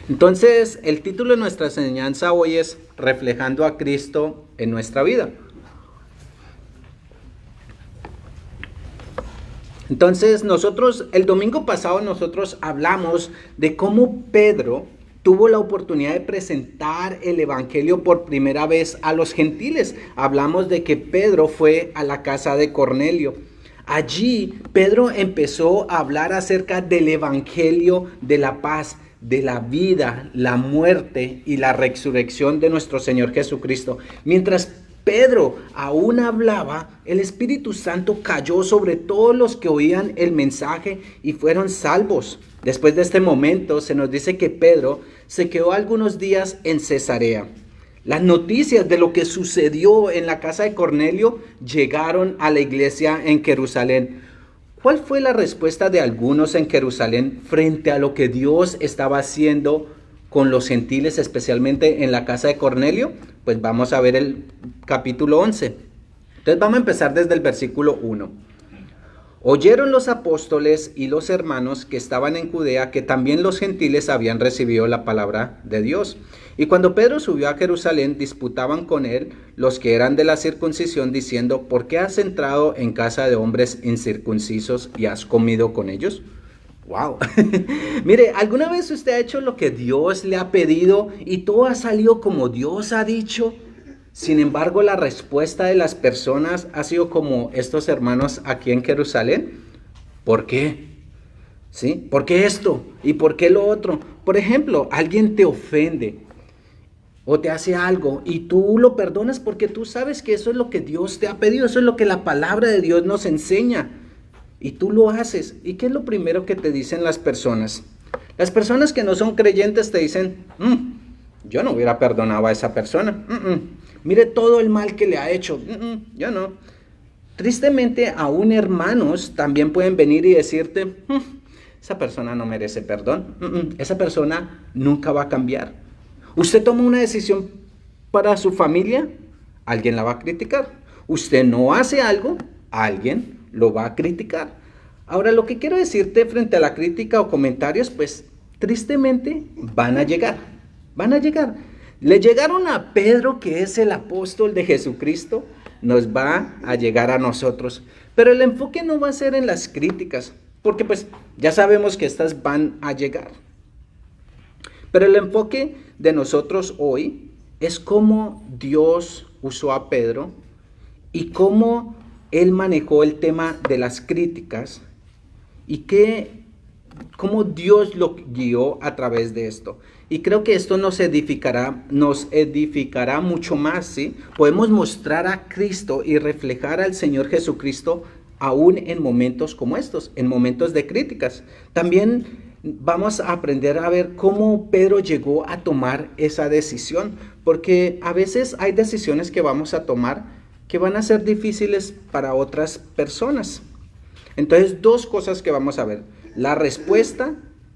Entonces, el título de nuestra enseñanza hoy es Reflejando a Cristo en nuestra vida. Entonces, el domingo pasado nosotros hablamos de cómo Pedro tuvo la oportunidad de presentar el evangelio por primera vez a los gentiles. Hablamos de que Pedro fue a la casa de Cornelio. Allí Pedro empezó a hablar acerca del evangelio de la paz, de la vida, la muerte y la resurrección de nuestro Señor Jesucristo. Mientras Pedro aún hablaba, el Espíritu Santo cayó sobre todos los que oían el mensaje y fueron salvos. Después de este momento se nos dice que Pedro se quedó algunos días en Cesarea. Las noticias de lo que sucedió en la casa de Cornelio llegaron a la iglesia en Jerusalén. ¿Cuál fue la respuesta de algunos en Jerusalén frente a lo que Dios estaba haciendo con los gentiles, especialmente en la casa de Cornelio? Pues vamos a ver el capítulo 11. Entonces vamos a empezar desde el versículo 1. Oyeron los apóstoles y los hermanos que estaban en Judea que también los gentiles habían recibido la palabra de Dios. Y cuando Pedro subió a Jerusalén, disputaban con él los que eran de la circuncisión, diciendo: ¿por qué has entrado en casa de hombres incircuncisos y has comido con ellos? ¡Wow! Mire, ¿alguna vez usted ha hecho lo que Dios le ha pedido y todo ha salido como Dios ha dicho? Sin embargo, la respuesta de las personas ha sido como estos hermanos aquí en Jerusalén. ¿Por qué? ¿Sí? ¿Por qué esto? ¿Y por qué lo otro? Por ejemplo, alguien te ofende o te hace algo y tú lo perdonas porque tú sabes que eso es lo que Dios te ha pedido, eso es lo que la palabra de Dios nos enseña. Y tú lo haces. ¿Y qué es lo primero que te dicen las personas? Las personas que no son creyentes te dicen: yo no hubiera perdonado a esa persona. Mire todo el mal que le ha hecho. Yo no. Tristemente, aún hermanos también pueden venir y decirte: esa persona no merece perdón. Esa persona nunca va a cambiar. Usted toma una decisión para su familia, alguien la va a criticar. Usted no hace algo, alguien lo va a criticar. Ahora, lo que quiero decirte frente a la crítica o comentarios, pues tristemente van a llegar. Le llegaron a Pedro, que es el apóstol de Jesucristo, nos va a llegar a nosotros. Pero el enfoque no va a ser en las críticas, porque pues ya sabemos que estas van a llegar. Pero el enfoque de nosotros hoy es cómo Dios usó a Pedro y cómo él manejó el tema de las críticas y cómo Dios lo guió a través de esto. Y creo que esto nos edificará mucho más, ¿sí? Podemos mostrar a Cristo y reflejar al Señor Jesucristo aún en momentos como estos, en momentos de críticas. También vamos a aprender a ver cómo Pedro llegó a tomar esa decisión, porque a veces hay decisiones que vamos a tomar que van a ser difíciles para otras personas. Entonces, dos cosas que vamos a ver: la respuesta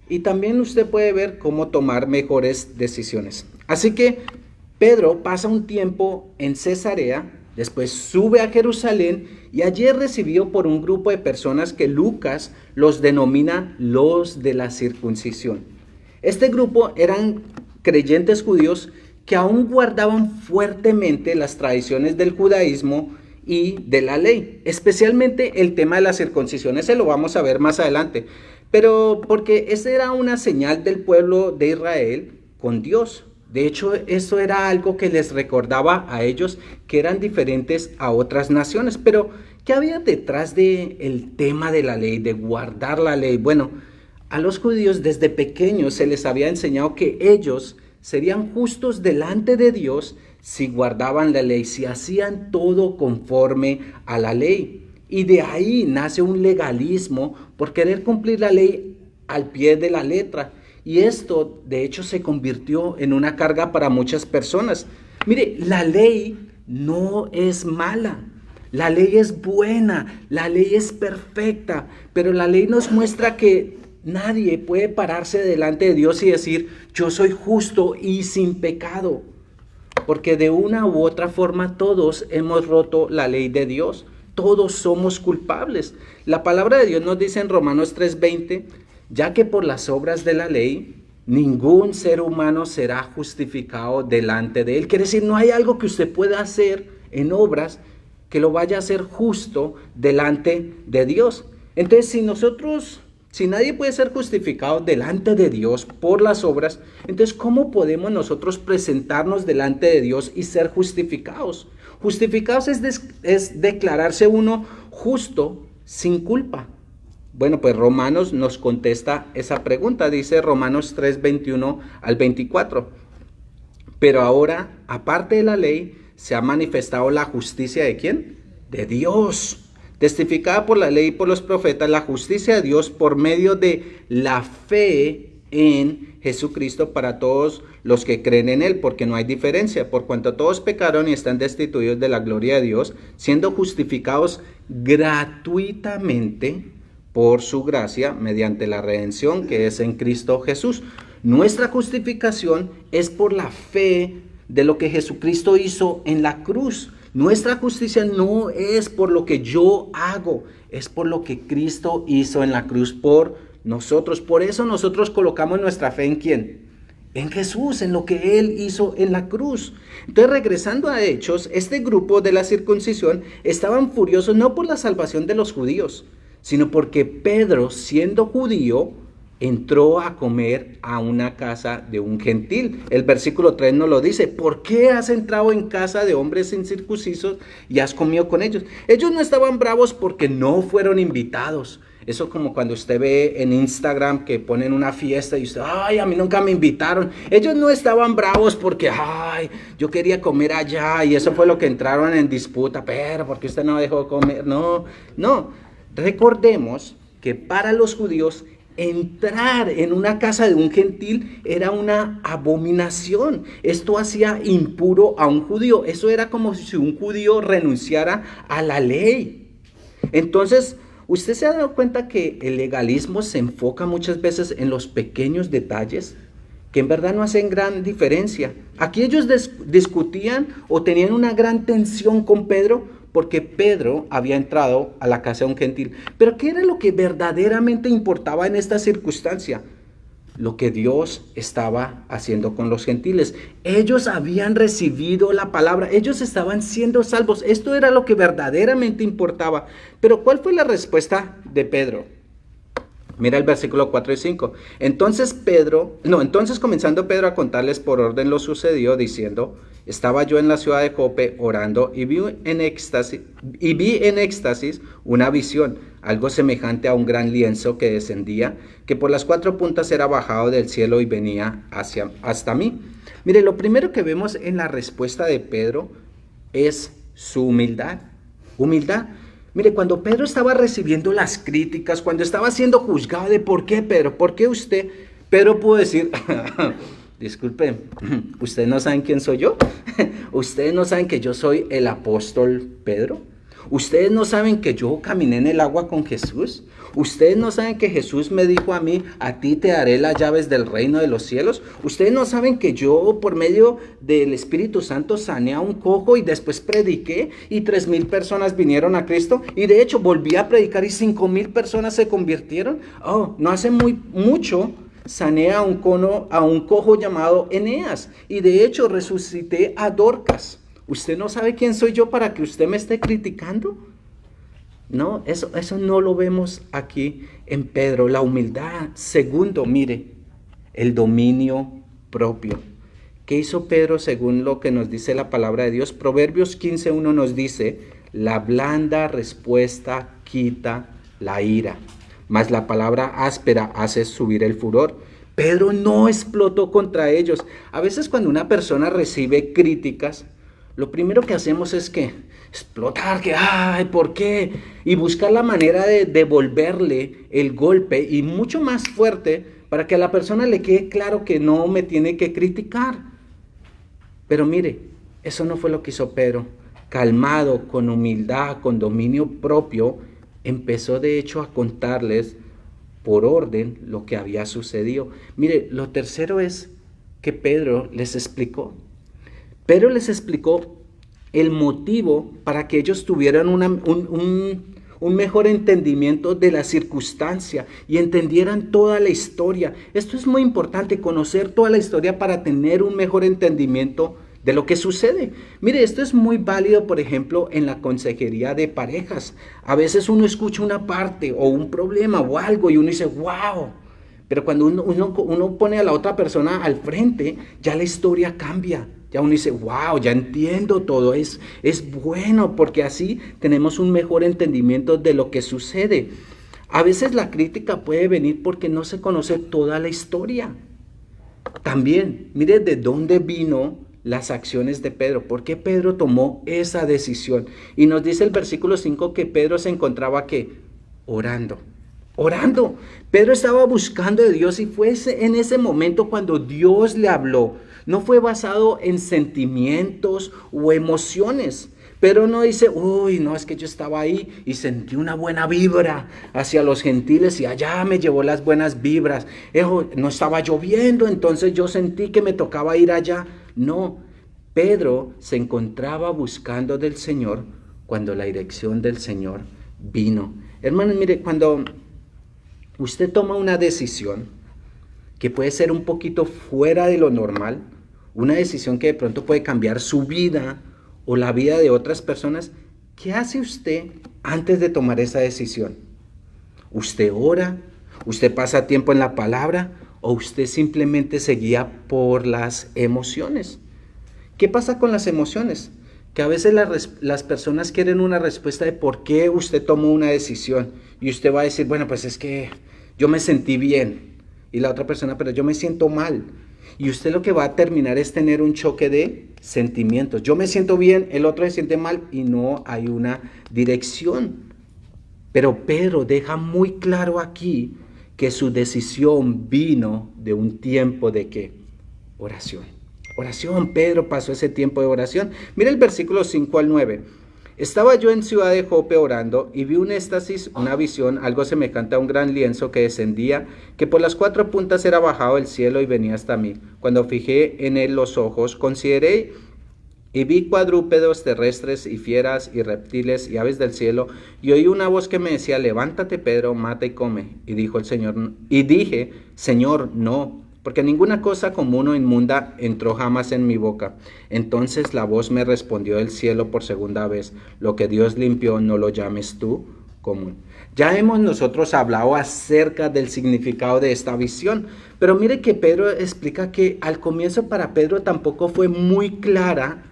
y también usted puede ver cómo tomar mejores decisiones. Así que Pedro pasa un tiempo en Cesarea, después sube a Jerusalén y allí es recibido por un grupo de personas que Lucas los denomina los de la circuncisión. Este grupo eran creyentes judíos que aún guardaban fuertemente las tradiciones del judaísmo y de la ley, especialmente el tema de la circuncisión. Ese lo vamos a ver más adelante, pero porque esa era una señal del pueblo de Israel con Dios. De hecho, eso era algo que les recordaba a ellos que eran diferentes a otras naciones. Pero ¿qué había detrás del tema de la ley, de guardar la ley? Bueno, a los judíos desde pequeños se les había enseñado que ellos serían justos delante de Dios si guardaban la ley, si hacían todo conforme a la ley. Y de ahí nace un legalismo por querer cumplir la ley al pie de la letra. Y esto, de hecho, se convirtió en una carga para muchas personas. Mire, la ley no es mala. La ley es buena, la ley es perfecta, pero la ley nos muestra que nadie puede pararse delante de Dios y decir: yo soy justo y sin pecado. Porque de una u otra forma todos hemos roto la ley de Dios. Todos somos culpables. La palabra de Dios nos dice en Romanos 3:20: ya que por las obras de la ley ningún ser humano será justificado delante de él. Quiere decir, no hay algo que usted pueda hacer en obras que lo vaya a hacer justo delante de Dios. Entonces, si nadie puede ser justificado delante de Dios por las obras, entonces, ¿cómo podemos nosotros presentarnos delante de Dios y ser justificados? Justificados es declararse uno justo sin culpa. Bueno, pues Romanos nos contesta esa pregunta, dice Romanos 3, 21 al 24. Pero ahora, aparte de la ley, se ha manifestado la justicia ¿de quién? De Dios. Testificada por la ley y por los profetas, la justicia de Dios por medio de la fe en Jesucristo para todos los que creen en Él, porque no hay diferencia, por cuanto todos pecaron y están destituidos de la gloria de Dios, siendo justificados gratuitamente por su gracia, mediante la redención que es en Cristo Jesús. Nuestra justificación es por la fe de lo que Jesucristo hizo en la cruz. Nuestra justicia no es por lo que yo hago, es por lo que Cristo hizo en la cruz por nosotros. Por eso nosotros colocamos nuestra fe ¿en quién? En Jesús, en lo que Él hizo en la cruz. Entonces, regresando a Hechos, este grupo de la circuncisión estaban furiosos no por la salvación de los judíos, sino porque Pedro, siendo judío, entró a comer a una casa de un gentil. El versículo 3 nos lo dice. ¿Por qué has entrado en casa de hombres incircuncisos y has comido con ellos? Ellos no estaban bravos porque no fueron invitados. Eso como cuando usted ve en Instagram que ponen una fiesta y usted, ay, a mí nunca me invitaron. Ellos no estaban bravos porque, ay, yo quería comer allá y eso fue lo que entraron en disputa. Pero, ¿por qué usted no dejó comer? No. Recordemos que para los judíos entrar en una casa de un gentil era una abominación. Esto hacía impuro a un judío. Eso era como si un judío renunciara a la ley. Entonces, ¿usted se ha dado cuenta que el legalismo se enfoca muchas veces en los pequeños detalles que en verdad no hacen gran diferencia? Aquí ellos discutían o tenían una gran tensión con Pedro porque Pedro había entrado a la casa de un gentil. Pero ¿qué era lo que verdaderamente importaba en esta circunstancia? Lo que Dios estaba haciendo con los gentiles. Ellos habían recibido la palabra, ellos estaban siendo salvos. Esto era lo que verdaderamente importaba. Pero ¿cuál fue la respuesta de Pedro? Mira el versículo 4 y 5. Entonces comenzando Pedro a contarles por orden lo sucedió, diciendo: estaba yo en la ciudad de Jope orando y vi en éxtasis una visión, algo semejante a un gran lienzo que descendía, que por las cuatro puntas era bajado del cielo y venía hasta mí. Mire, lo primero que vemos en la respuesta de Pedro es su humildad. Mire, cuando Pedro estaba recibiendo las críticas, cuando estaba siendo juzgado de ¿por qué Pedro? ¿Por qué usted? Pedro pudo decir, disculpe, ¿ustedes no saben quién soy yo? ¿Ustedes no saben que yo soy el apóstol Pedro? ¿Ustedes no saben que yo caminé en el agua con Jesús? ¿Ustedes no saben que Jesús me dijo a mí, a ti te daré las llaves del reino de los cielos? ¿Ustedes no saben que yo por medio del Espíritu Santo sané a un cojo y después prediqué y 3,000 personas vinieron a Cristo? Y de hecho volví a predicar y 5,000 personas se convirtieron. No hace mucho sané a un cojo llamado Eneas y de hecho resucité a Dorcas. ¿Usted no sabe quién soy yo para que usted me esté criticando? No, eso no lo vemos aquí en Pedro, la humildad. Segundo, mire, el dominio propio. ¿Qué hizo Pedro según lo que nos dice la palabra de Dios? Proverbios 15:1 nos dice, la blanda respuesta quita la ira, mas la palabra áspera hace subir el furor. Pedro no explotó contra ellos. A veces cuando una persona recibe críticas, lo primero que hacemos es que explotar, ¿por qué? Y buscar la manera de devolverle el golpe y mucho más fuerte para que a la persona le quede claro que no me tiene que criticar. Pero mire, eso no fue lo que hizo Pedro. Calmado, con humildad, con dominio propio, empezó de hecho a contarles por orden lo que había sucedido. Mire, lo tercero es que Pedro les explicó el motivo para que ellos tuvieran un mejor entendimiento de la circunstancia y entendieran toda la historia. Esto es muy importante, conocer toda la historia para tener un mejor entendimiento de lo que sucede. Mire, esto es muy válido, por ejemplo, en la consejería de parejas. A veces uno escucha una parte o un problema o algo y uno dice, wow. Pero cuando uno pone a la otra persona al frente, ya la historia cambia. Ya uno dice, wow, ya entiendo todo. Es bueno porque así tenemos un mejor entendimiento de lo que sucede. A veces la crítica puede venir porque no se conoce toda la historia. También, mire de dónde vino las acciones de Pedro, por qué Pedro tomó esa decisión. Y nos dice el versículo 5 que Pedro se encontraba ¿qué? Orando. Pedro estaba buscando de Dios y fue en ese momento cuando Dios le habló. No fue basado en sentimientos o emociones. Pedro no dice, uy, no, es que yo estaba ahí y sentí una buena vibra hacia los gentiles y allá me llevó las buenas vibras. No estaba lloviendo, entonces yo sentí que me tocaba ir allá. No, Pedro se encontraba buscando del Señor cuando la dirección del Señor vino. Hermanos, mire, cuando usted toma una decisión que puede ser un poquito fuera de lo normal, una decisión que de pronto puede cambiar su vida o la vida de otras personas, ¿qué hace usted antes de tomar esa decisión? ¿Usted ora? ¿Usted pasa tiempo en la palabra? ¿O usted simplemente se guía por las emociones? ¿Qué pasa con las emociones? Que a veces las personas quieren una respuesta de por qué usted tomó una decisión. Y usted va a decir, bueno, pues es que yo me sentí bien. Y la otra persona, pero yo me siento mal. Y usted lo que va a terminar es tener un choque de sentimientos. Yo me siento bien, el otro se siente mal y no hay una dirección. Pero Pedro deja muy claro aquí que su decisión vino de un tiempo de ¿qué? Oración. Pedro pasó ese tiempo de oración. Mira el versículo 5 al 9. Estaba yo en ciudad de Jope orando y vi un éxtasis, una visión, algo semejante a un gran lienzo que descendía, que por las 4 puntas era bajado del cielo y venía hasta mí. Cuando fijé en él los ojos, consideré y vi cuadrúpedos terrestres y fieras y reptiles y aves del cielo, y oí una voz que me decía, levántate Pedro, mata y come. Y dije, Señor, no, porque ninguna cosa común o inmunda entró jamás en mi boca. Entonces la voz me respondió del cielo por segunda vez, lo que Dios limpió no lo llames tú común. Ya hemos nosotros hablado acerca del significado de esta visión, pero mire que Pedro explica que al comienzo para Pedro tampoco fue muy clara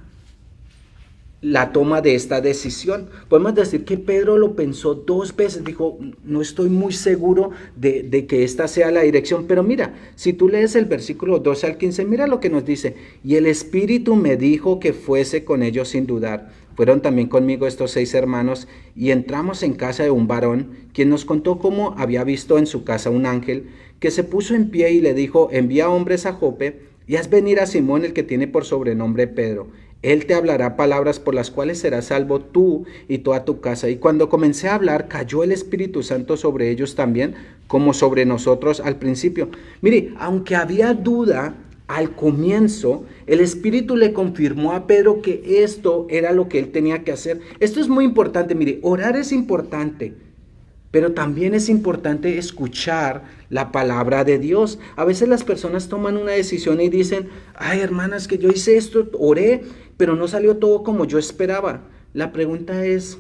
la toma de esta decisión. Podemos decir que Pedro lo pensó 2 veces, dijo, no estoy muy seguro de que esta sea la dirección, pero mira, si tú lees el versículo 12 al 15, mira lo que nos dice, y el Espíritu me dijo que fuese con ellos sin dudar. Fueron también conmigo estos 6 hermanos, y entramos en casa de un varón, quien nos contó cómo había visto en su casa un ángel, que se puso en pie y le dijo, envía hombres a Jope, y haz venir a Simón, el que tiene por sobrenombre Pedro. Él te hablará palabras por las cuales serás salvo tú y toda tu casa. Y cuando comencé a hablar, cayó el Espíritu Santo sobre ellos también, como sobre nosotros al principio. Mire, aunque había duda al comienzo, el Espíritu le confirmó a Pedro que esto era lo que él tenía que hacer. Esto es muy importante, mire, orar es importante, pero también es importante escuchar la palabra de Dios. A veces las personas toman una decisión y dicen, ay hermanas, que yo hice esto, oré, pero no salió todo como yo esperaba. La pregunta es,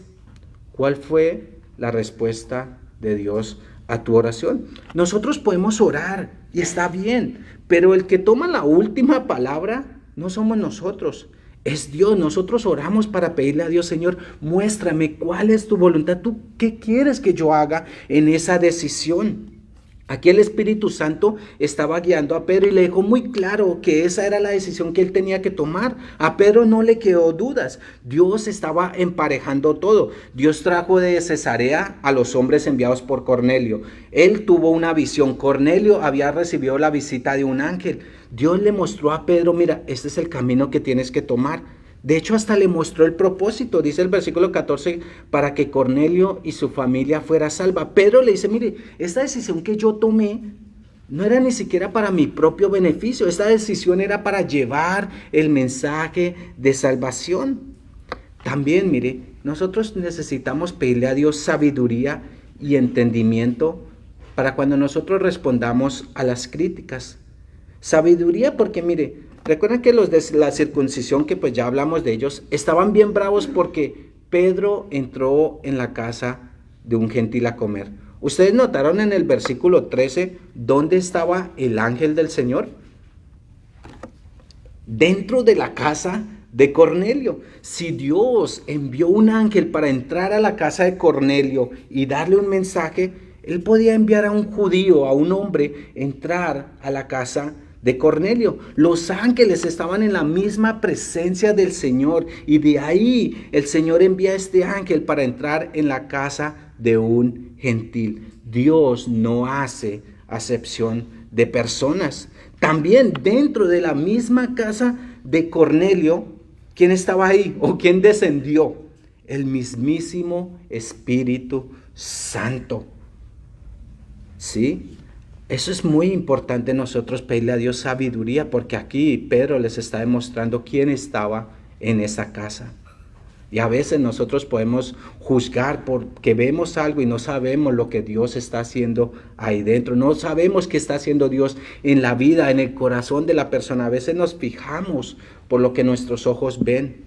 ¿cuál fue la respuesta de Dios a tu oración? Nosotros podemos orar y está bien, pero el que toma la última palabra no somos nosotros. Es Dios. Nosotros oramos para pedirle a Dios, Señor, muéstrame cuál es tu voluntad. ¿Tú qué quieres que yo haga en esa decisión? Aquí el Espíritu Santo estaba guiando a Pedro y le dejó muy claro que esa era la decisión que él tenía que tomar. A Pedro no le quedó dudas. Dios estaba emparejando todo. Dios trajo de Cesarea a los hombres enviados por Cornelio. Él tuvo una visión. Cornelio había recibido la visita de un ángel. Dios le mostró a Pedro, mira, este es el camino que tienes que tomar. De hecho, hasta le mostró el propósito, dice el versículo 14, para que Cornelio y su familia fuera salva. Pedro le dice, mire, esta decisión que yo tomé no era ni siquiera para mi propio beneficio. Esta decisión era para llevar el mensaje de salvación. También, mire, nosotros necesitamos pedirle a Dios sabiduría y entendimiento para cuando nosotros respondamos a las críticas. Sabiduría porque mire, recuerden que los de la circuncisión, que pues ya hablamos de ellos, estaban bien bravos porque Pedro entró en la casa de un gentil a comer. ¿Ustedes notaron en el versículo 13 dónde estaba el ángel del Señor? Dentro de la casa de Cornelio. Si Dios envió un ángel para entrar a la casa de Cornelio y darle un mensaje, él podía enviar a un judío, a un hombre, entrar a la casa de Cornelio. Los ángeles estaban en la misma presencia del Señor y de ahí el Señor envía a este ángel para entrar en la casa de un gentil. Dios no hace acepción de personas. También dentro de la misma casa de Cornelio, ¿quién estaba ahí o quién descendió? El mismísimo Espíritu Santo. ¿Sí? Eso es muy importante nosotros pedirle a Dios sabiduría, porque aquí Pedro les está demostrando quién estaba en esa casa. Y a veces nosotros podemos juzgar porque vemos algo y no sabemos lo que Dios está haciendo ahí dentro. No sabemos qué está haciendo Dios en la vida, en el corazón de la persona. A veces nos fijamos por lo que nuestros ojos ven,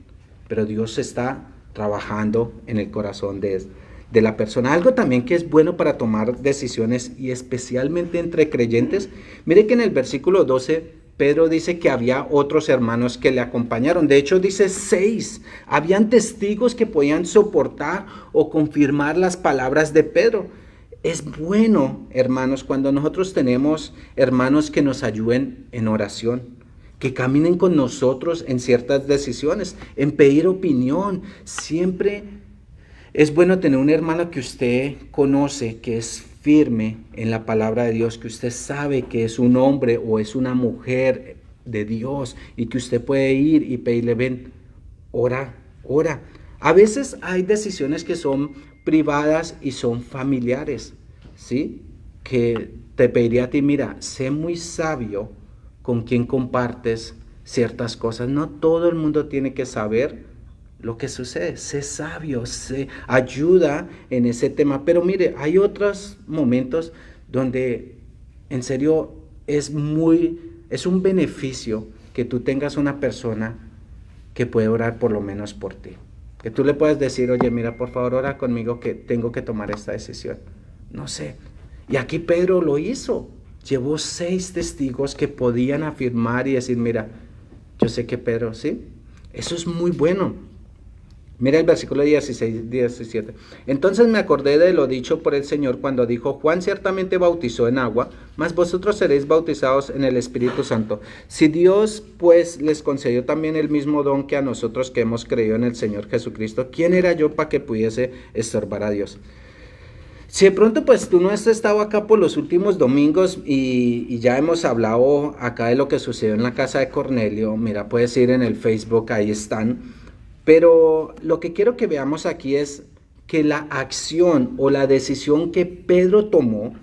pero Dios está trabajando en el corazón de la persona. Algo también que es bueno para tomar decisiones y especialmente entre creyentes. Mire que en el versículo 12 Pedro dice que había otros hermanos que le acompañaron. De hecho dice 6. Habían testigos que podían soportar o confirmar las palabras de Pedro. Es bueno, hermanos, cuando nosotros tenemos hermanos que nos ayuden en oración, que caminen con nosotros en ciertas decisiones, en pedir opinión. Siempre es bueno tener un hermano que usted conoce, que es firme en la palabra de Dios, que usted sabe que es un hombre o es una mujer de Dios y que usted puede ir y pedirle, ven, ora. A veces hay decisiones que son privadas y son familiares, ¿sí? Que te pediría a ti, mira, sé muy sabio con quien compartes ciertas cosas. No todo el mundo tiene que saber lo que sucede. Sé sabio, ayuda en ese tema. Pero mire, hay otros momentos donde en serio es un beneficio que tú tengas una persona que puede orar por lo menos por ti. Que tú le puedas decir, oye, mira, por favor, ora conmigo que tengo que tomar esta decisión. No sé. Y aquí Pedro lo hizo. Llevó 6 testigos que podían afirmar y decir, mira, yo sé que Pedro, ¿sí? Eso es muy bueno. Mira el versículo 16, 17. Entonces me acordé de lo dicho por el Señor cuando dijo, Juan ciertamente bautizó en agua, mas vosotros seréis bautizados en el Espíritu Santo. Si Dios pues les concedió también el mismo don que a nosotros que hemos creído en el Señor Jesucristo, ¿quién era yo para que pudiese estorbar a Dios? Si de pronto pues tú no has estado acá por los últimos domingos y ya hemos hablado acá de lo que sucedió en la casa de Cornelio, mira, puedes ir en el Facebook, ahí están. Pero lo que quiero que veamos aquí es que la acción o la decisión que Pedro tomó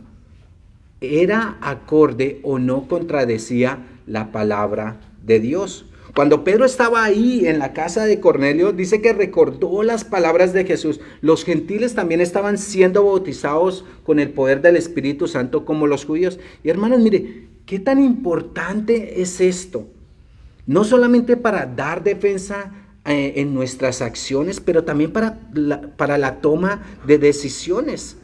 era acorde o no contradecía la palabra de Dios. Cuando Pedro estaba ahí en la casa de Cornelio, dice que recordó las palabras de Jesús. Los gentiles también estaban siendo bautizados con el poder del Espíritu Santo como los judíos. Y hermanos, mire, ¿qué tan importante es esto? No solamente para dar defensa en nuestras acciones, pero también para la toma de decisiones.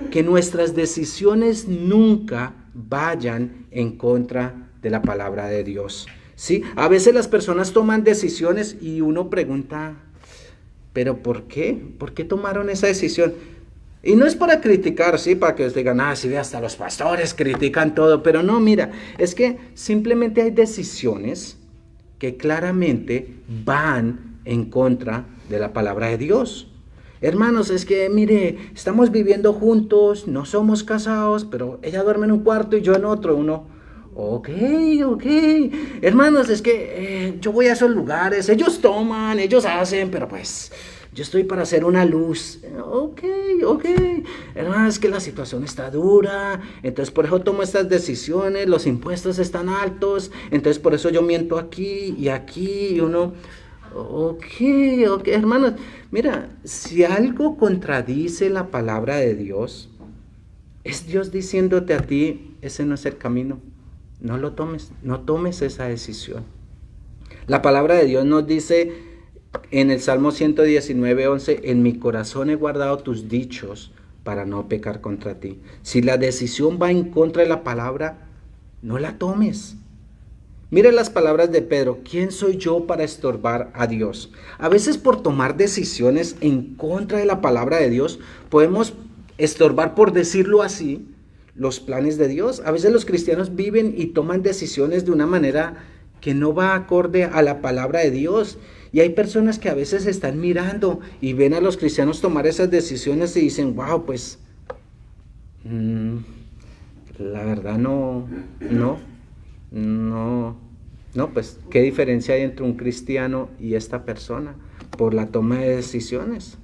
Que nuestras decisiones nunca vayan en contra de la palabra de Dios. ¿Sí? A veces las personas toman decisiones y uno pregunta, ¿pero por qué? ¿Por qué tomaron esa decisión? Y no es para criticar, ¿sí? Para que os digan, sí, hasta los pastores critican todo, pero no, mira, es que simplemente hay decisiones que claramente van en contra de la palabra de Dios. Hermanos, es que mire, estamos viviendo juntos, no somos casados, pero ella duerme en un cuarto y yo en otro. Uno, ok. Hermanos, es que yo voy a esos lugares, ellos toman, ellos hacen, pero pues yo estoy para hacer una luz. Ok. Hermanos, es que la situación está dura, entonces por eso tomo estas decisiones, los impuestos están altos, entonces por eso yo miento aquí, y uno, Ok, ok, hermanos. Mira, si algo contradice la palabra de Dios, es Dios diciéndote a ti, ese no es el camino. No lo tomes, no tomes esa decisión. La palabra de Dios nos dice en el Salmo 119:11, en mi corazón he guardado tus dichos para no pecar contra ti. Si la decisión va en contra de la palabra, no la tomes. Mire las palabras de Pedro, ¿quién soy yo para estorbar a Dios? A veces por tomar decisiones en contra de la palabra de Dios, podemos estorbar, por decirlo así, los planes de Dios. A veces los cristianos viven y toman decisiones de una manera que no va acorde a la palabra de Dios. Y hay personas que a veces están mirando y ven a los cristianos tomar esas decisiones y dicen, wow, pues, la verdad no, pues, ¿qué diferencia hay entre un cristiano y esta persona por la toma de decisiones?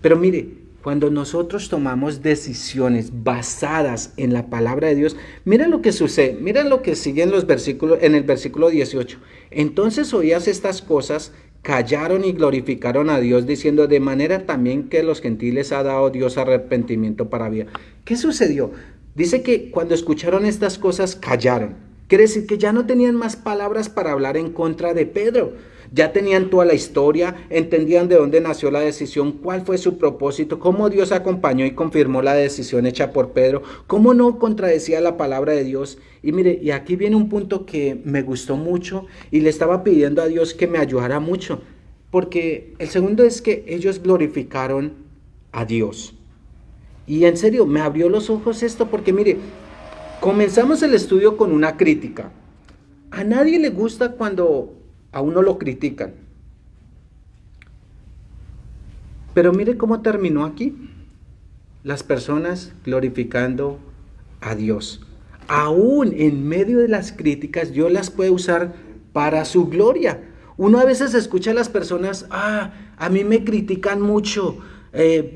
Pero mire, cuando nosotros tomamos decisiones basadas en la palabra de Dios, mira lo que sucede, mira lo que sigue en los versículos, en el versículo 18. Entonces oías estas cosas, callaron y glorificaron a Dios, diciendo, de manera también que los gentiles ha dado Dios arrepentimiento para vida. ¿Qué sucedió? Dice que cuando escucharon estas cosas, callaron. Quiere decir que ya no tenían más palabras para hablar en contra de Pedro. Ya tenían toda la historia, entendían de dónde nació la decisión, cuál fue su propósito, cómo Dios acompañó y confirmó la decisión hecha por Pedro, cómo no contradecía la palabra de Dios. Y mire, y aquí viene un punto que me gustó mucho y le estaba pidiendo a Dios que me ayudara mucho, porque el segundo es que ellos glorificaron a Dios. Y en serio, me abrió los ojos esto, porque mire, comenzamos el estudio con una crítica. A nadie le gusta cuando a uno lo critican. Pero mire cómo terminó aquí. Las personas glorificando a Dios. Aún en medio de las críticas, Dios las puede usar para su gloria. Uno a veces escucha a las personas, a mí me critican mucho.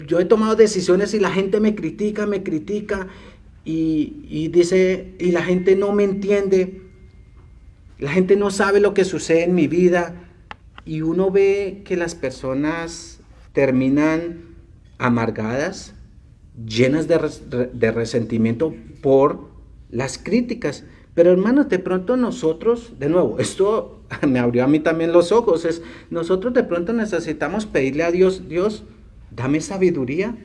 Yo he tomado decisiones y la gente me critica. Y dice, y la gente no me entiende. La gente no sabe lo que sucede en mi vida, y uno ve que las personas terminan amargadas, llenas de resentimiento por las críticas. Pero hermanos, de pronto nosotros, de nuevo, esto me abrió a mí también los ojos, nosotros de pronto necesitamos pedirle a Dios, Dios, dame sabiduría,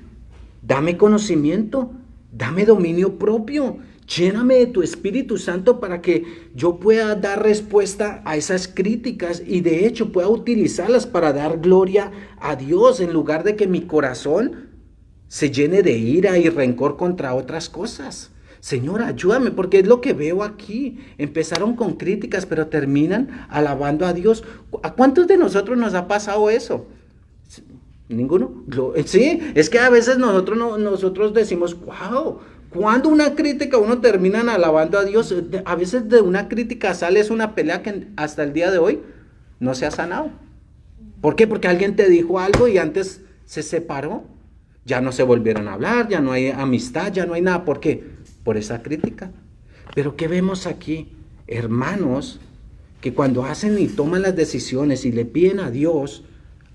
dame conocimiento, dame dominio propio. Lléname de tu Espíritu Santo para que yo pueda dar respuesta a esas críticas y de hecho pueda utilizarlas para dar gloria a Dios, en lugar de que mi corazón se llene de ira y rencor contra otras cosas. Señor, ayúdame, porque es lo que veo aquí. Empezaron con críticas, pero terminan alabando a Dios. ¿A cuántos de nosotros nos ha pasado eso? ¿Ninguno? Sí, es que a veces nosotros decimos, wow, cuando una crítica uno termina alabando a Dios. A veces de una crítica sale una pelea que hasta el día de hoy no se ha sanado. ¿Por qué? Porque alguien te dijo algo y antes se separó. Ya no se volvieron a hablar, ya no hay amistad, ya no hay nada. ¿Por qué? Por esa crítica. Pero ¿qué vemos aquí? Hermanos que cuando hacen y toman las decisiones y le piden a Dios,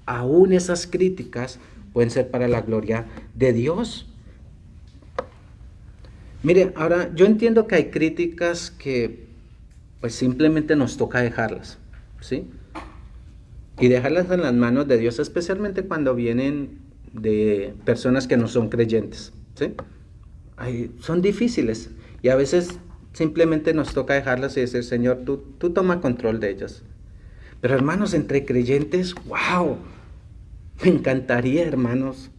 aún esas críticas pueden ser para la gloria de Dios. Mire, ahora yo entiendo que hay críticas que pues simplemente nos toca dejarlas, ¿sí? Y dejarlas en las manos de Dios, especialmente cuando vienen de personas que no son creyentes, ¿sí? Son difíciles y a veces simplemente nos toca dejarlas y decir, Señor, tú toma control de ellas. Pero hermanos, entre creyentes, wow, me encantaría, hermanos,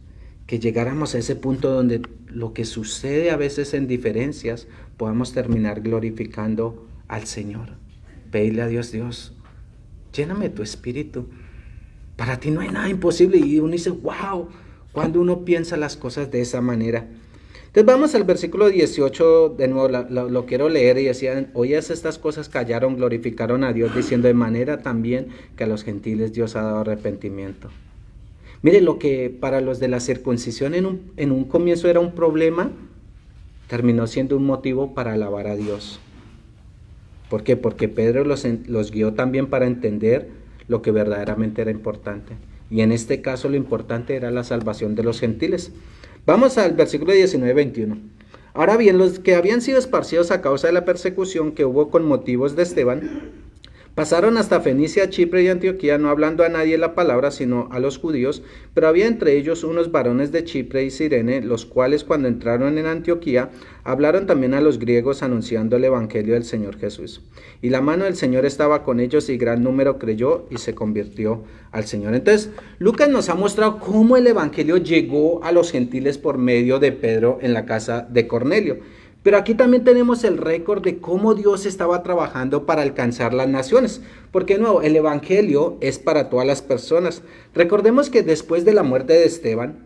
que llegáramos a ese punto donde lo que sucede a veces en diferencias, podamos terminar glorificando al Señor. Pedirle a Dios, Dios, lléname de tu Espíritu. Para ti no hay nada imposible. Y uno dice, wow, cuando uno piensa las cosas de esa manera. Entonces vamos al versículo 18, de nuevo lo quiero leer, y decían, oías estas cosas, callaron, glorificaron a Dios, diciendo, de manera también que a los gentiles Dios ha dado arrepentimiento. Mire, lo que para los de la circuncisión en un comienzo era un problema, terminó siendo un motivo para alabar a Dios. ¿Por qué? Porque Pedro los guió también para entender lo que verdaderamente era importante. Y en este caso lo importante era la salvación de los gentiles. Vamos al versículo 19-21. Ahora bien, los que habían sido esparcidos a causa de la persecución que hubo con motivos de Esteban, pasaron hasta Fenicia, Chipre y Antioquía, no hablando a nadie la palabra, sino a los judíos, pero había entre ellos unos varones de Chipre y Cirene, los cuales cuando entraron en Antioquía, hablaron también a los griegos anunciando el evangelio del Señor Jesús. Y la mano del Señor estaba con ellos y gran número creyó y se convirtió al Señor. Entonces, Lucas nos ha mostrado cómo el evangelio llegó a los gentiles por medio de Pedro en la casa de Cornelio. Pero aquí también tenemos el récord de cómo Dios estaba trabajando para alcanzar las naciones. Porque de nuevo, el evangelio es para todas las personas. Recordemos que después de la muerte de Esteban,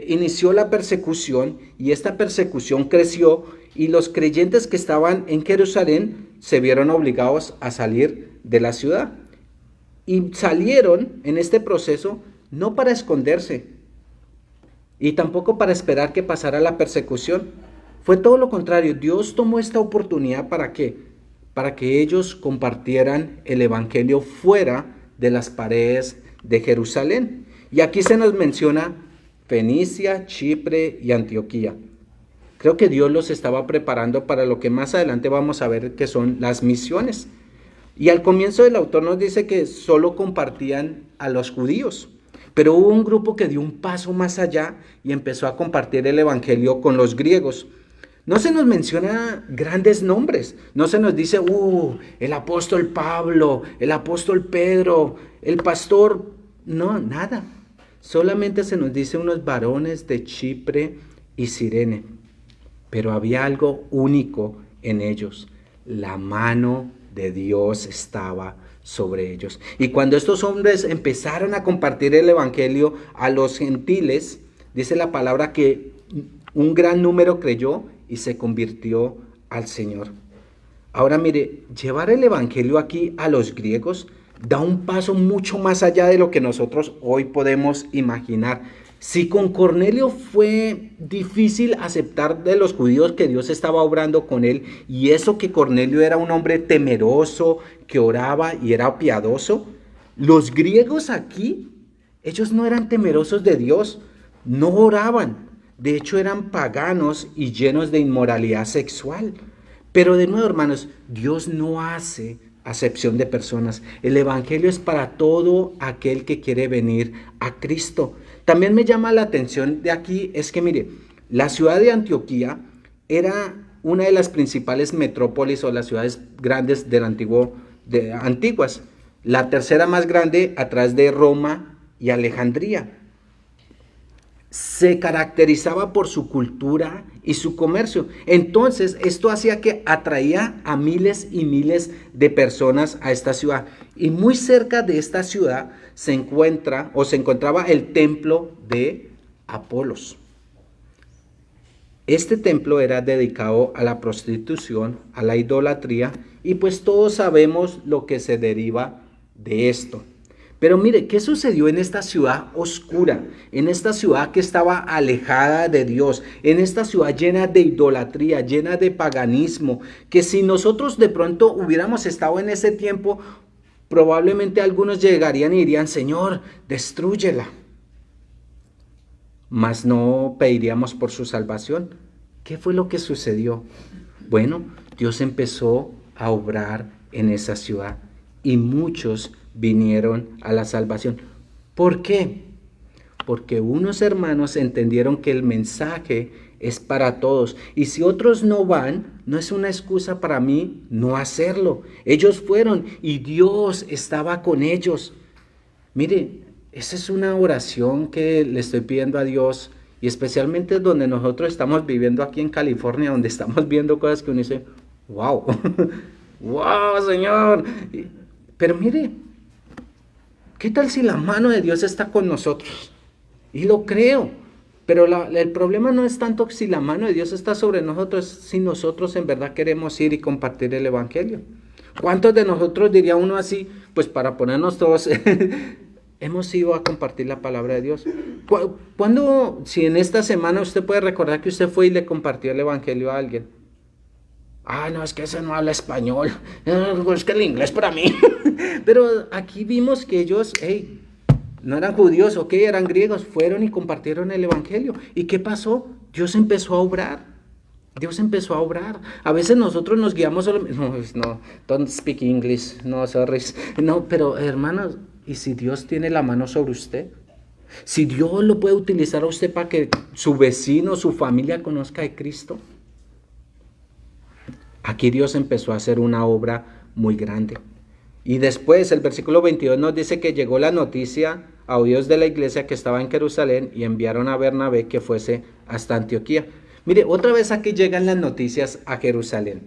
inició la persecución y esta persecución creció y los creyentes que estaban en Jerusalén se vieron obligados a salir de la ciudad. Y salieron en este proceso no para esconderse y tampoco para esperar que pasara la persecución. Fue todo lo contrario. Dios tomó esta oportunidad ¿para qué? Para que ellos compartieran el evangelio fuera de las paredes de Jerusalén. Y aquí se nos menciona Fenicia, Chipre y Antioquía. Creo que Dios los estaba preparando para lo que más adelante vamos a ver que son las misiones. Y al comienzo el autor nos dice que solo compartían a los judíos. Pero hubo un grupo que dio un paso más allá y empezó a compartir el evangelio con los griegos. No se nos menciona grandes nombres, no se nos dice, el apóstol Pablo, el apóstol Pedro, el pastor, no, nada. Solamente se nos dice unos varones de Chipre y Cirene, pero había algo único en ellos, la mano de Dios estaba sobre ellos. Y cuando estos hombres empezaron a compartir el evangelio a los gentiles, dice la palabra que un gran número creyó y se convirtió al Señor. Ahora mire, llevar el evangelio aquí a los griegos da un paso mucho más allá de lo que nosotros hoy podemos imaginar. Si con Cornelio fue difícil aceptar de los judíos que Dios estaba obrando con él, y eso que Cornelio era un hombre temeroso, que oraba y era piadoso, los griegos aquí, ellos no eran temerosos de Dios, no oraban. De hecho, eran paganos y llenos de inmoralidad sexual. Pero de nuevo, hermanos, Dios no hace acepción de personas. El evangelio es para todo aquel que quiere venir a Cristo. También me llama la atención de aquí, es que mire, la ciudad de Antioquía era una de las principales metrópolis o las ciudades grandes del antiguas. La tercera más grande atrás de Roma y Alejandría. Se caracterizaba por su cultura y su comercio. Entonces, esto hacía que atraía a miles y miles de personas a esta ciudad. Y muy cerca de esta ciudad se encontraba el templo de Apolos. Este templo era dedicado a la prostitución, a la idolatría, y pues todos sabemos lo que se deriva de esto. Pero mire, ¿qué sucedió en esta ciudad oscura? En esta ciudad que estaba alejada de Dios, en esta ciudad llena de idolatría, llena de paganismo, que si nosotros de pronto hubiéramos estado en ese tiempo, probablemente algunos llegarían y dirían, Señor, destrúyela. Mas no pediríamos por su salvación. ¿Qué fue lo que sucedió? Bueno, Dios empezó a obrar en esa ciudad y muchos vinieron a la salvación. ¿Por qué? Porque unos hermanos entendieron que el mensaje es para todos. Y si otros no van, no es una excusa para mí no hacerlo. Ellos fueron y Dios estaba con ellos. Mire, esa es una oración que le estoy pidiendo a Dios. Y especialmente donde nosotros estamos viviendo aquí en California, donde estamos viendo cosas que uno dice, wow, wow, Señor. Pero mire, ¿qué tal si la mano de Dios está con nosotros? Y lo creo, pero el problema no es tanto si la mano de Dios está sobre nosotros, si nosotros en verdad queremos ir y compartir el evangelio. ¿Cuántos de nosotros, diría uno así, pues para ponernos todos, hemos ido a compartir la palabra de Dios? ¿Cuándo, si en esta semana usted puede recordar que usted fue y le compartió el evangelio a alguien? Ah, no, es que ese no habla español. Es que el inglés para mí. Pero aquí vimos que ellos, hey, no eran judíos, ok, eran griegos, fueron y compartieron el evangelio. ¿Y qué pasó? Dios empezó a obrar. Dios empezó a obrar. A veces nosotros nos guiamos solo, no, don't speak English, no, sorry. No, pero hermanos, ¿y si Dios tiene la mano sobre usted? Si Dios lo puede utilizar a usted para que su vecino, su familia conozca de Cristo. Aquí Dios empezó a hacer una obra muy grande. Y después el versículo 22 nos dice que llegó la noticia a oídos de la iglesia que estaba en Jerusalén y enviaron a Bernabé que fuese hasta Antioquía. Mire, otra vez aquí llegan las noticias a Jerusalén.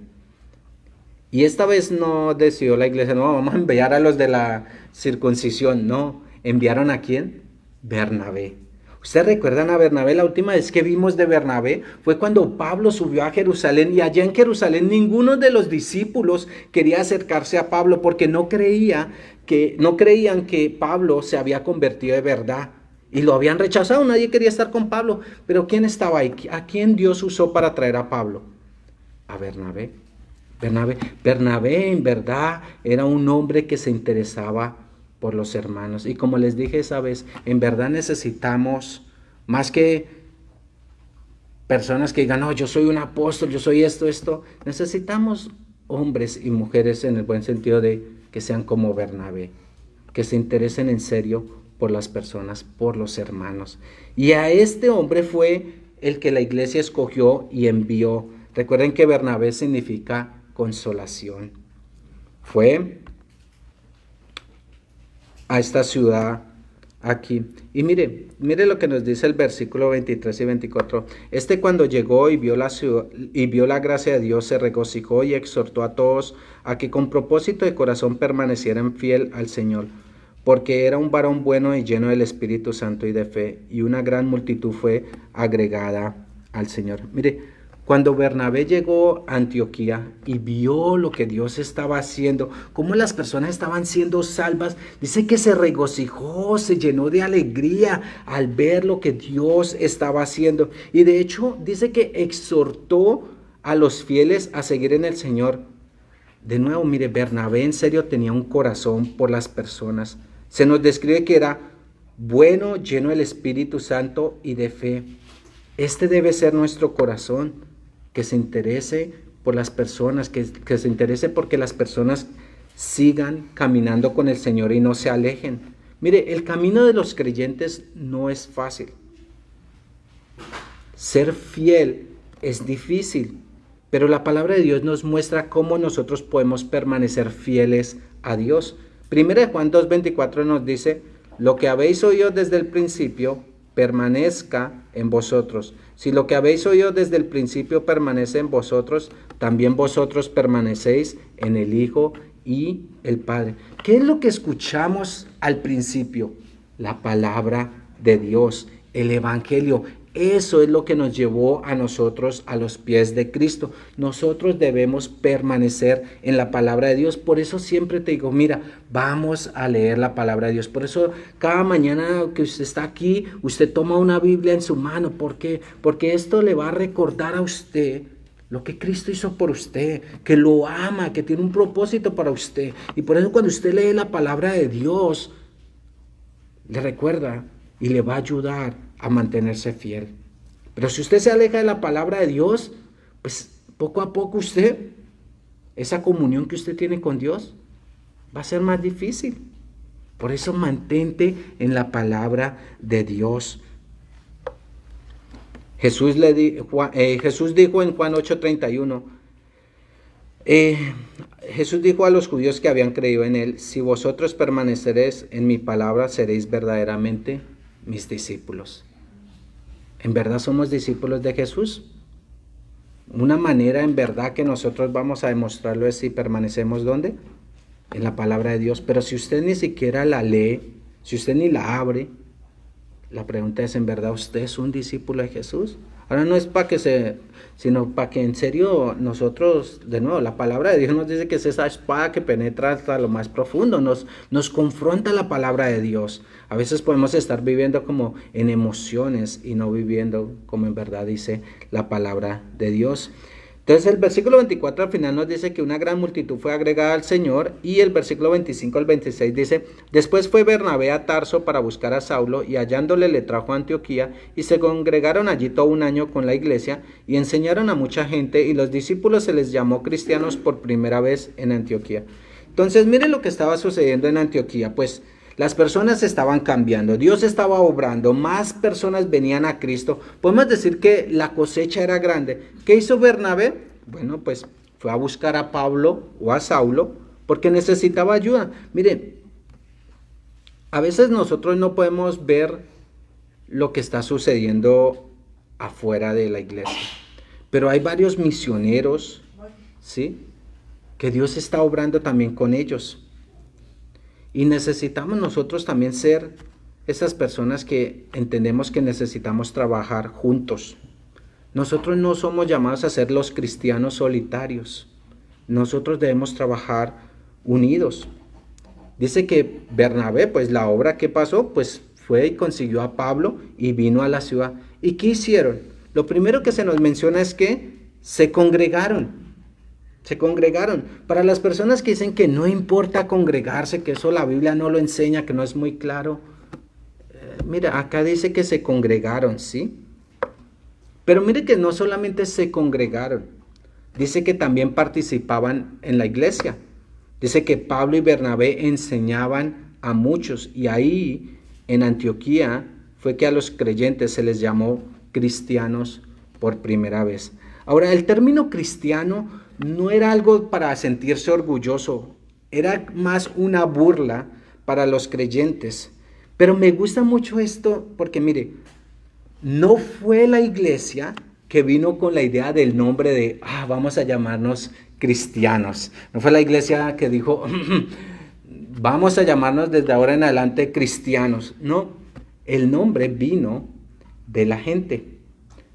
Y esta vez no decidió la iglesia, no, vamos a enviar a los de la circuncisión. No, ¿enviaron a quién? Bernabé. ¿Ustedes recuerdan a Bernabé? La última vez que vimos de Bernabé fue cuando Pablo subió a Jerusalén y allá en Jerusalén ninguno de los discípulos quería acercarse a Pablo porque no creían que Pablo se había convertido de verdad y lo habían rechazado, nadie quería estar con Pablo. Pero ¿quién estaba ahí? ¿A quién Dios usó para traer a Pablo? A Bernabé. Bernabé en verdad era un hombre que se interesaba por los hermanos. Y como les dije esa vez, en verdad necesitamos más que personas que digan, no, yo soy un apóstol, yo soy esto. Necesitamos hombres y mujeres en el buen sentido de que sean como Bernabé, que se interesen en serio por las personas, por los hermanos. Y a este hombre fue el que la iglesia escogió y envió. Recuerden que Bernabé significa consolación. Fue a esta ciudad aquí. Y mire lo que nos dice el versículo 23 y 24. Cuando llegó y vio la ciudad, y vio la gracia de Dios, se regocijó y exhortó a todos a que con propósito de corazón permanecieran fiel al Señor, porque era un varón bueno y lleno del Espíritu Santo y de fe, y una gran multitud fue agregada al Señor. Mire, cuando Bernabé llegó a Antioquía y vio lo que Dios estaba haciendo, cómo las personas estaban siendo salvas, dice que se regocijó, se llenó de alegría al ver lo que Dios estaba haciendo. Y de hecho dice que exhortó a los fieles a seguir en el Señor. De nuevo, mire, Bernabé en serio tenía un corazón por las personas. Se nos describe que era bueno, lleno del Espíritu Santo y de fe. Este debe ser nuestro corazón, que se interese por las personas, que se interese porque las personas sigan caminando con el Señor y no se alejen. Mire, el camino de los creyentes no es fácil. Ser fiel es difícil, pero la palabra de Dios nos muestra cómo nosotros podemos permanecer fieles a Dios. Primera de Juan 2:24 nos dice, lo que habéis oído desde el principio permanezca en vosotros. Si lo que habéis oído desde el principio permanece en vosotros, también vosotros permanecéis en el Hijo y el Padre. ¿Qué es lo que escuchamos al principio? La palabra de Dios, el Evangelio. Eso es lo que nos llevó a nosotros a los pies de Cristo. Nosotros debemos permanecer en la palabra de Dios. Por eso siempre te digo, mira, vamos a leer la palabra de Dios. Por eso cada mañana que usted está aquí, usted toma una Biblia en su mano. ¿Por qué? Porque esto le va a recordar a usted lo que Cristo hizo por usted, que lo ama, que tiene un propósito para usted. Y por eso cuando usted lee la palabra de Dios, le recuerda y le va a ayudar a mantenerse fiel. Pero si usted se aleja de la palabra de Dios, pues poco a poco esa comunión que usted tiene con Dios, va a ser más difícil. Por eso mantente en la palabra de Dios. Jesús dijo en Juan 8:31, Jesús dijo a los judíos que habían creído en él, si vosotros permaneceréis en mi palabra, seréis verdaderamente mis discípulos. ¿En verdad somos discípulos de Jesús? Una manera en verdad que nosotros vamos a demostrarlo es si permanecemos ¿dónde? En la palabra de Dios. Pero si usted ni siquiera la lee, si usted ni la abre, la pregunta es, ¿en verdad usted es un discípulo de Jesús? Ahora no es sino para que en serio nosotros, de nuevo, la palabra de Dios nos dice que es esa espada que penetra hasta lo más profundo, nos confronta la palabra de Dios. A veces podemos estar viviendo como en emociones y no viviendo como en verdad dice la palabra de Dios. Entonces el versículo 24 al final nos dice que una gran multitud fue agregada al Señor, y el versículo 25 al 26 dice: después fue Bernabé a Tarso para buscar a Saulo, y hallándole le trajo a Antioquía, y se congregaron allí todo un año con la iglesia y enseñaron a mucha gente, y los discípulos se les llamó cristianos por primera vez en Antioquía. Entonces miren lo que estaba sucediendo en Antioquía. Pues las personas estaban cambiando, Dios estaba obrando, más personas venían a Cristo. Podemos decir que la cosecha era grande. ¿Qué hizo Bernabé? Bueno, pues fue a buscar a Pablo o a Saulo porque necesitaba ayuda. Miren, a veces nosotros no podemos ver lo que está sucediendo afuera de la iglesia, pero hay varios misioneros, ¿sí?, que Dios está obrando también con ellos. Y necesitamos nosotros también ser esas personas que entendemos que necesitamos trabajar juntos. Nosotros no somos llamados a ser los cristianos solitarios. Nosotros debemos trabajar unidos. Dice que Bernabé, pues la obra que pasó, pues fue y consiguió a Pablo y vino a la ciudad. ¿Y qué hicieron? Lo primero que se nos menciona es que se congregaron. Se congregaron. Para las personas que dicen que no importa congregarse, que eso la Biblia no lo enseña, que no es muy claro. Mira, acá dice que se congregaron, ¿sí? Pero mire que no solamente se congregaron, dice que también participaban en la iglesia. Dice que Pablo y Bernabé enseñaban a muchos, y ahí en Antioquía fue que a los creyentes se les llamó cristianos por primera vez. Ahora, el término cristiano no era algo para sentirse orgulloso, era más una burla para los creyentes. Pero me gusta mucho esto porque mire, no fue la iglesia que vino con la idea del nombre de, vamos a llamarnos cristianos. No fue la iglesia que dijo, vamos a llamarnos desde ahora en adelante cristianos. No, el nombre vino de la gente,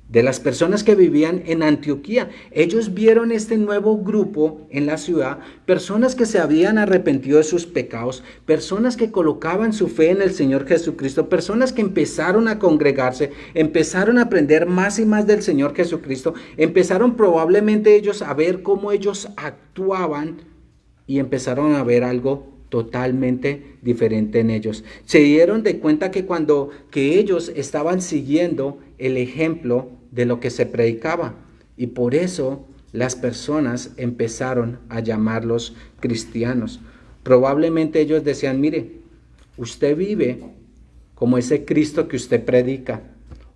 de las personas que vivían en Antioquía. Ellos vieron este nuevo grupo en la ciudad, personas que se habían arrepentido de sus pecados, personas que colocaban su fe en el Señor Jesucristo, personas que empezaron a congregarse, empezaron a aprender más y más del Señor Jesucristo, empezaron probablemente ellos a ver cómo ellos actuaban y empezaron a ver algo totalmente diferente en ellos. Se dieron de cuenta que que ellos estaban siguiendo el ejemplo de lo que se predicaba, y por eso las personas empezaron a llamarlos cristianos. Probablemente ellos decían, mire, usted vive como ese Cristo que usted predica,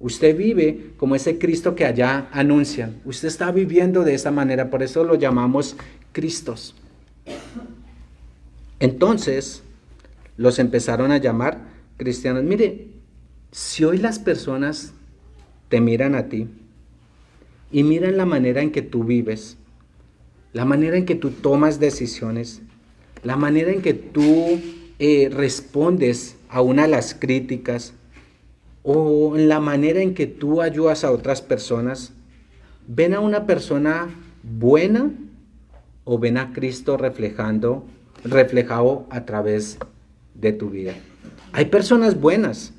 usted vive como ese Cristo que allá anuncian, usted está viviendo de esa manera, por eso lo llamamos Cristos. Entonces los empezaron a llamar cristianos. Mire, si hoy las personas te miran a ti y miran la manera en que tú vives, la manera en que tú tomas decisiones, la manera en que tú respondes a una de las críticas, o en la manera en que tú ayudas a otras personas, ¿ven a una persona buena o ven a Cristo reflejado a través de tu vida? Hay personas buenas,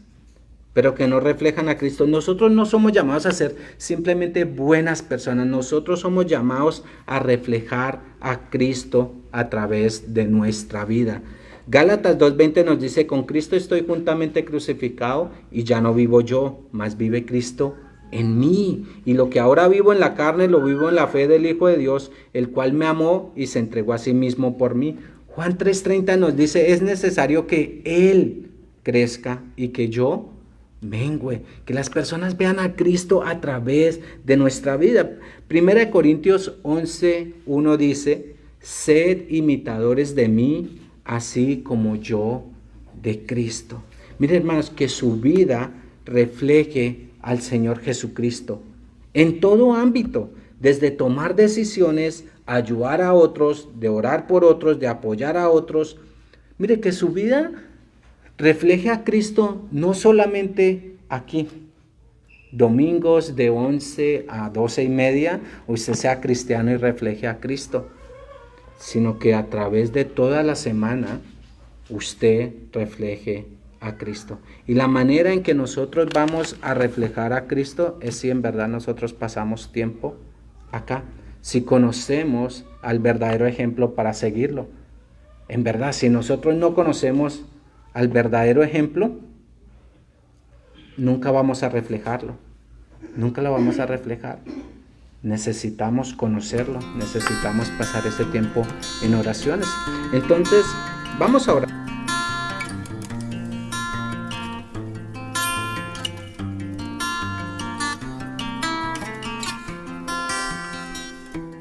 pero que no reflejan a Cristo. Nosotros no somos llamados a ser simplemente buenas personas, nosotros somos llamados a reflejar a Cristo a través de nuestra vida. Gálatas 2:20 nos dice, con Cristo estoy juntamente crucificado, y ya no vivo yo, mas vive Cristo en mí. Y lo que ahora vivo en la carne, lo vivo en la fe del Hijo de Dios, el cual me amó y se entregó a sí mismo por mí. Juan 3:30 nos dice, es necesario que Él crezca y que yo mengüe, que las personas vean a Cristo a través de nuestra vida. 1 Corintios 11:1 dice, sed imitadores de mí, así como yo de Cristo. Miren, hermanos, que su vida refleje al Señor Jesucristo en todo ámbito, desde tomar decisiones, ayudar a otros, de orar por otros, de apoyar a otros. Mire, que su vida refleje a Cristo no solamente aquí, domingos de 11 a 12:30, usted sea cristiano y refleje a Cristo, sino que a través de toda la semana usted refleje a Cristo. Y la manera en que nosotros vamos a reflejar a Cristo es si en verdad nosotros pasamos tiempo acá, si conocemos al verdadero ejemplo para seguirlo. En verdad, si nosotros no conocemos al verdadero ejemplo, nunca vamos a reflejarlo. Nunca lo vamos a reflejar. Necesitamos conocerlo, necesitamos pasar ese tiempo en oraciones. Entonces, vamos a orar.